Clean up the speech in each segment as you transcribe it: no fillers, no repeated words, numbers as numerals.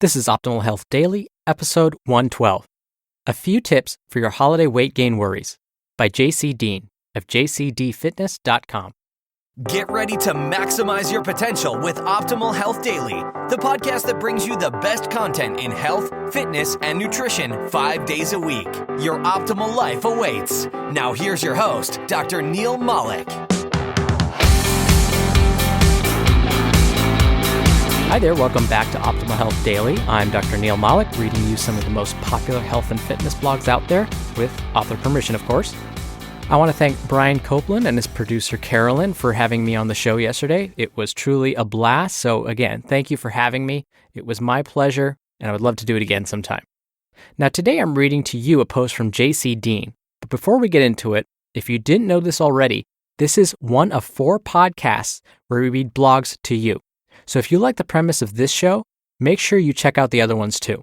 This is Optimal Health Daily, episode 112. A few tips for your holiday weight gain worries by Deen of JCD Get ready to maximize your potential with Optimal Health Daily, the podcast that brings you the best content in health, fitness, and nutrition 5 days a week. Your optimal life awaits. Now here's your host, Dr. Neil Malik. Hi there, welcome back to Optimal Health Daily. I'm Dr. Neil Malik, reading you some of the most popular health and fitness blogs out there, with author permission, of course. I want to thank Brian Copeland and his producer Carolyn for having me on the show yesterday. It was truly a blast, so again, thank you for having me. It was my pleasure, and I would love to do it again sometime. Now today I'm reading to you a post from JCD, but before we get into it, if you didn't know this already, this is one of 4 podcasts where we read blogs to you. So if you like the premise of this show, make sure you check out the other ones too.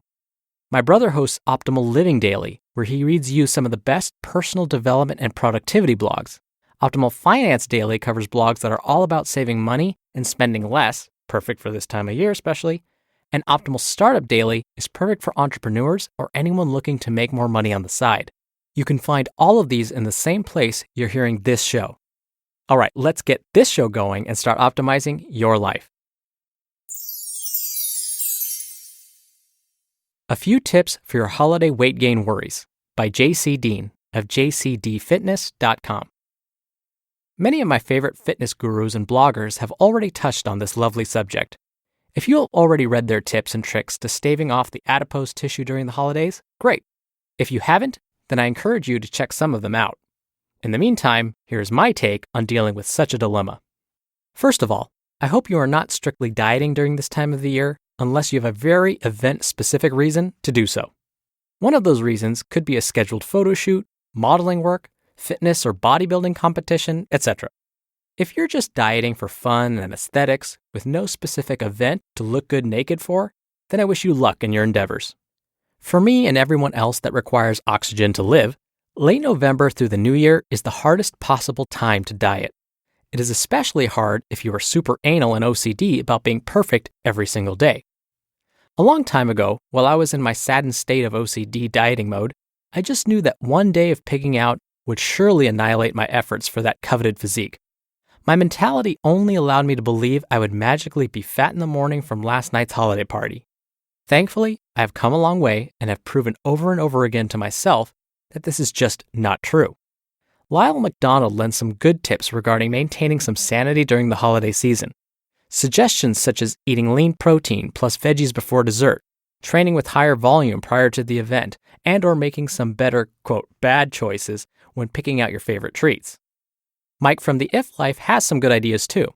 My brother hosts Optimal Living Daily, where he reads you some of the best personal development and productivity blogs. Optimal Finance Daily covers blogs that are all about saving money and spending less, perfect for this time of year especially. And Optimal Startup Daily is perfect for entrepreneurs or anyone looking to make more money on the side. You can find all of these in the same place you're hearing this show. All right, let's get this show going and start optimizing your life. A few tips for your holiday weight gain worries by Deen of JCDFitness.com. Many of my favorite fitness gurus and bloggers have already touched on this lovely subject. If you have already read their tips and tricks to staving off the adipose tissue during the holidays, great. If you haven't, then I encourage you to check some of them out. In the meantime, here's my take on dealing with such a dilemma. First of all, I hope you are not strictly dieting during this time of the year, unless you have a very event-specific reason to do so. One of those reasons could be a scheduled photo shoot, modeling work, fitness or bodybuilding competition, etc. If you're just dieting for fun and aesthetics with no specific event to look good naked for, then I wish you luck in your endeavors. For me and everyone else that requires oxygen to live, late November through the new year is the hardest possible time to diet. It is especially hard if you are super anal and OCD about being perfect every single day. A long time ago, while I was in my saddened state of OCD dieting mode, I just knew that one day of pigging out would surely annihilate my efforts for that coveted physique. My mentality only allowed me to believe I would magically be fat in the morning from last night's holiday party. Thankfully, I have come a long way and have proven over and over again to myself that this is just not true. Lyle McDonald lends some good tips regarding maintaining some sanity during the holiday season. Suggestions such as eating lean protein plus veggies before dessert, training with higher volume prior to the event, and or making some better, quote, bad choices when picking out your favorite treats. Mike from the If Life has some good ideas too.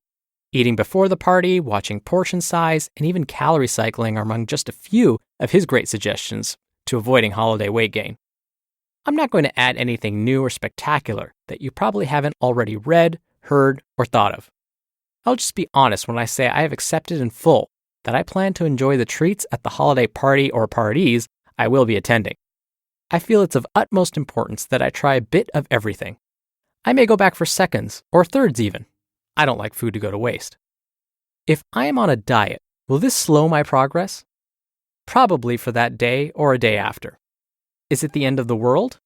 Eating before the party, watching portion size, and even calorie cycling are among just a few of his great suggestions to avoiding holiday weight gain. I'm not going to add anything new or spectacular that you probably haven't already read, heard, or thought of. I'll just be honest when I say I have accepted in full that I plan to enjoy the treats at the holiday party or parties I will be attending. I feel it's of utmost importance that I try a bit of everything. I may go back for seconds, or thirds even. I don't like food to go to waste. If I am on a diet, will this slow my progress? Probably for that day or a day after. Is it the end of the world?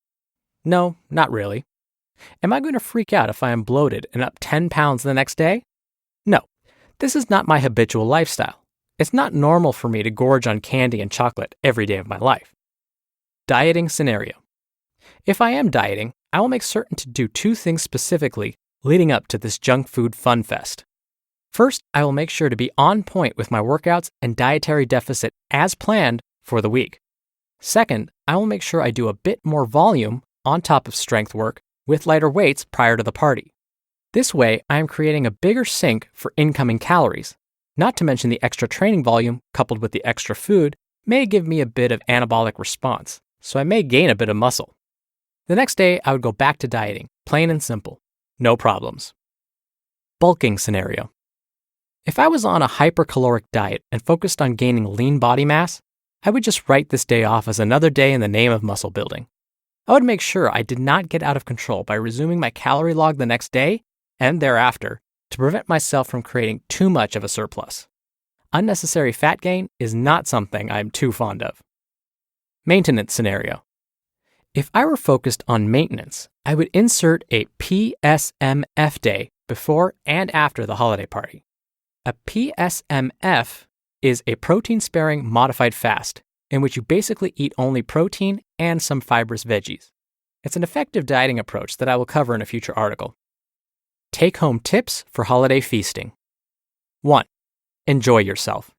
No, not really. Am I going to freak out if I am bloated and up 10 pounds the next day? No, this is not my habitual lifestyle. It's not normal for me to gorge on candy and chocolate every day of my life. Dieting scenario. If I am dieting, I will make certain to do 2 things specifically leading up to this junk food fun fest. First, I will make sure to be on point with my workouts and dietary deficit as planned for the week. Second, I will make sure I do a bit more volume on top of strength work with lighter weights prior to the party. This way, I am creating a bigger sink for incoming calories. Not to mention the extra training volume coupled with the extra food may give me a bit of anabolic response, so I may gain a bit of muscle. The next day, I would go back to dieting, plain and simple. No problems. Bulking scenario. If I was on a hypercaloric diet and focused on gaining lean body mass, I would just write this day off as another day in the name of muscle building. I would make sure I did not get out of control by resuming my calorie log the next day and thereafter to prevent myself from creating too much of a surplus. Unnecessary fat gain is not something I'm too fond of. Maintenance scenario. If I were focused on maintenance, I would insert a PSMF day before and after the holiday party. A PSMF is a protein-sparing modified fast, in which you basically eat only protein and some fibrous veggies. It's an effective dieting approach that I will cover in a future article. Take-home tips for holiday feasting. 1. Enjoy yourself.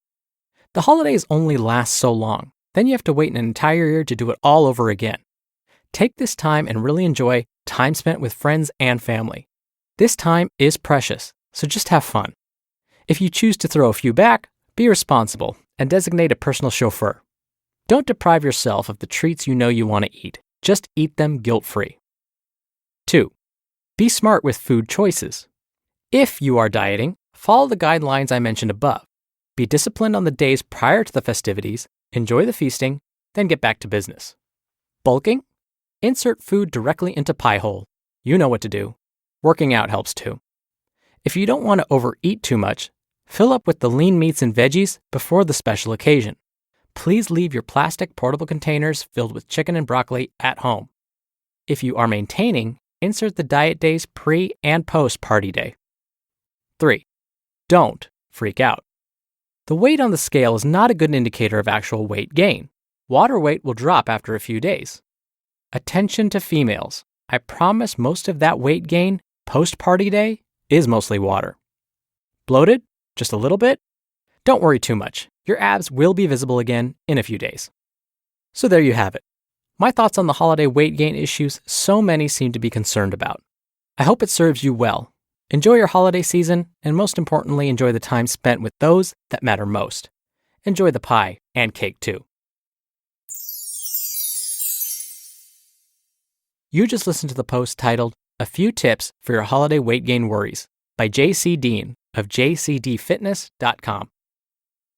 The holidays only last so long, then you have to wait an entire year to do it all over again. Take this time and really enjoy time spent with friends and family. This time is precious, so just have fun. If you choose to throw a few back, be responsible and designate a personal chauffeur. Don't deprive yourself of the treats you know you want to eat. Just eat them guilt-free. 2. Be smart with food choices. If you are dieting, follow the guidelines I mentioned above. Be disciplined on the days prior to the festivities, enjoy the feasting, then get back to business. Bulking? Insert food directly into pie hole. You know what to do. Working out helps too. If you don't want to overeat too much, fill up with the lean meats and veggies before the special occasion. Please leave your plastic portable containers filled with chicken and broccoli at home. If you are maintaining, insert the diet days pre and post party day. 3. Don't freak out. The weight on the scale is not a good indicator of actual weight gain. Water weight will drop after a few days. Attention to females. I promise most of that weight gain post-party day is mostly water. Bloated? Just a little bit? Don't worry too much. Your abs will be visible again in a few days. So there you have it. My thoughts on the holiday weight gain issues so many seem to be concerned about. I hope it serves you well. Enjoy your holiday season, and most importantly, enjoy the time spent with those that matter most. Enjoy the pie and cake too. You just listened to the post titled, A Few Tips for Your Holiday Weight Gain Worries by JC Deen of JCDFitness.com.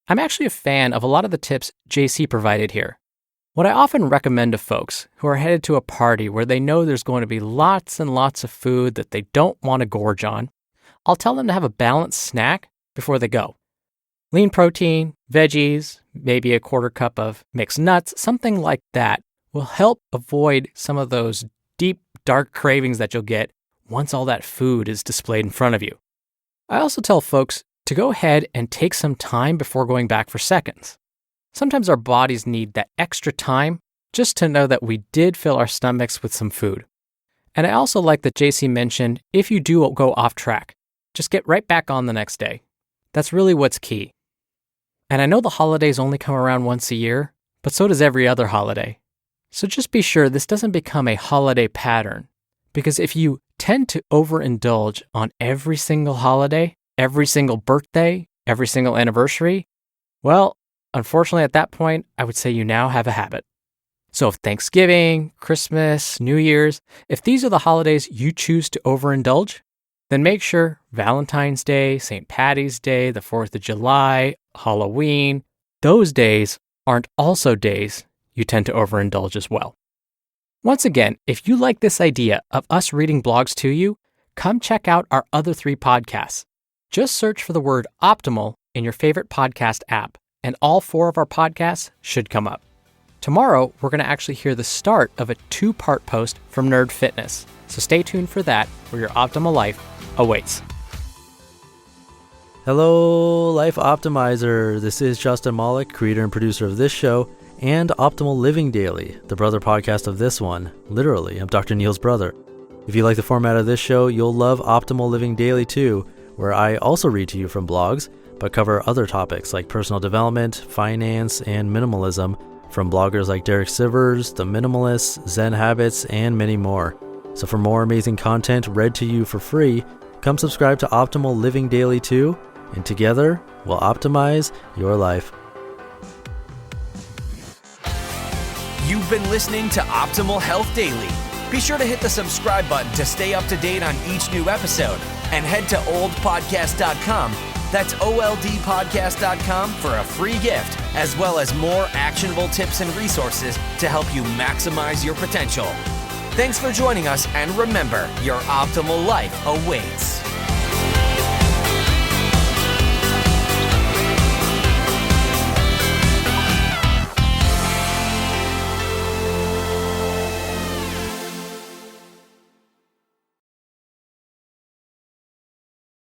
I'm actually a fan of a lot of the tips JC provided here. What I often recommend to folks who are headed to a party where they know there's going to be lots and lots of food that they don't want to gorge on, I'll tell them to have a balanced snack before they go. Lean protein, veggies, maybe a quarter cup of mixed nuts, something like that will help avoid some of those deep, dark cravings that you'll get once all that food is displayed in front of you. I also tell folks to go ahead and take some time before going back for seconds. Sometimes our bodies need that extra time just to know that we did fill our stomachs with some food. And I also like that JC mentioned, if you do go off track, just get right back on the next day. That's really what's key. And I know the holidays only come around once a year, but so does every other holiday. So just be sure this doesn't become a holiday pattern, because if you tend to overindulge on every single holiday, every single birthday, every single anniversary, well, unfortunately at that point, I would say you now have a habit. So if Thanksgiving, Christmas, New Year's, if these are the holidays you choose to overindulge, then make sure Valentine's Day, St. Patty's Day, the 4th of July, Halloween, those days aren't also days you tend to overindulge as well. Once again, if you like this idea of us reading blogs to you, come check out our other 3 podcasts. Just search for the word optimal in your favorite podcast app, and all 4 of our podcasts should come up. Tomorrow, we're going to actually hear the start of a 2-part post from Nerd Fitness, so stay tuned for that, where your optimal life awaits. Hello, Life Optimizer. This is Justin Malik, creator and producer of this show, and Optimal Living Daily, the brother podcast of this one. Literally, I'm Dr. Neil's brother. If you like the format of this show, you'll love Optimal Living Daily too, where I also read to you from blogs, but cover other topics like personal development, finance, and minimalism from bloggers like Derek Sivers, The Minimalists, Zen Habits, and many more. So for more amazing content read to you for free, come subscribe to Optimal Living Daily too, and together we'll optimize your life. You've been listening to Optimal Health Daily. Be sure to hit the subscribe button to stay up to date on each new episode, and head to oldpodcast.com. That's oldpodcast.com for a free gift, as well as more actionable tips and resources to help you maximize your potential. Thanks for joining us, and remember, your optimal life awaits.